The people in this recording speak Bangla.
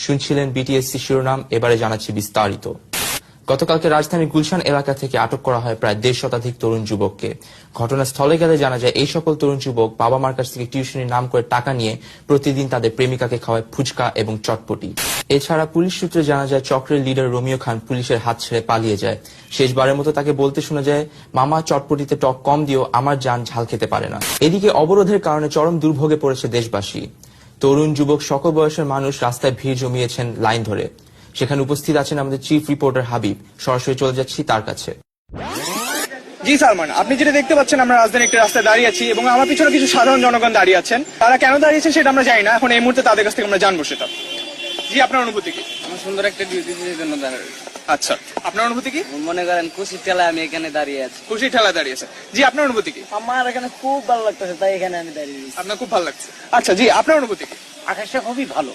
শুনছিলেন বিটিএসসি শিরোনাম, এবারে জানাচ্ছি বিস্তারিত। গতকালকে রাজধানীর গুলশান এলাকা থেকে আটক করা হয় প্রায় 1.5 শতাধিক তরুণ যুবককে। ঘটনাস্থলে গেলে জানা যায় এই সকল তরুণ যুবক বাবা মার কাছ থেকে টিউশনির নাম করে টাকা নিয়ে প্রতিদিন তাদের প্রেমিকাকে খাওয়ায় ফুচকা এবং চটপটি। এছাড়া পুলিশ সূত্রে জানা যায় চক্রের লিডার রোমিও খান পুলিশের হাত ছেড়ে পালিয়ে যায়। শেষবারের মতো তাকে বলতে শোনা যায়, মামা চটপটিতে টক কম দিও, আমার জান ঝাল খেতে পারে না। এদিকে অবরোধের কারণে চরম দুর্ভোগে পড়েছে দেশবাসী। তরুণ যুবক সকল বয়সের মানুষ রাস্তায় ভিড় জমিয়েছেন লাইন ধরে। সেখানে উপস্থিত আছেন আমাদের চিফ রিপোর্টার হাবিব। সরাসরি চলে যাচ্ছি তার কাছে। জি সালমান, আপনি যেটা দেখতে পাচ্ছেন, আমরা রাজধানীর একটা রাস্তায় দাঁড়িয়ে আছি এবং আমার পিছনে কিছু সাধারণ জনগণ দাঁড়িয়ে আছেন। তারা কেন দাঁড়িয়েছেন সেটা আমরা জানি না, এখন এই মুহূর্তে তাদের কাছ থেকে আমরা জানবো সেটা। জি, আপনার অনুভূতি কি? আমার সুন্দর একটা ডিউটির জন্য দাঁড়ায়। আচ্ছা, আপনার অনুভূতি কি? মনে করেন খুশির ঠেলায় আমি এখানে দাঁড়িয়ে আছি। খুশি ঠেলা দাঁড়িয়েছে। জি, আপনার অনুভূতি কি? আমার এখানে খুব ভালো লাগতেছে, তাই এখানে আমি দাঁড়িয়ে আছি। আপনার খুব ভালো লাগছে। আচ্ছা জি, আপনার অনুভূতি কি? আকাশটা খুবই ভালো।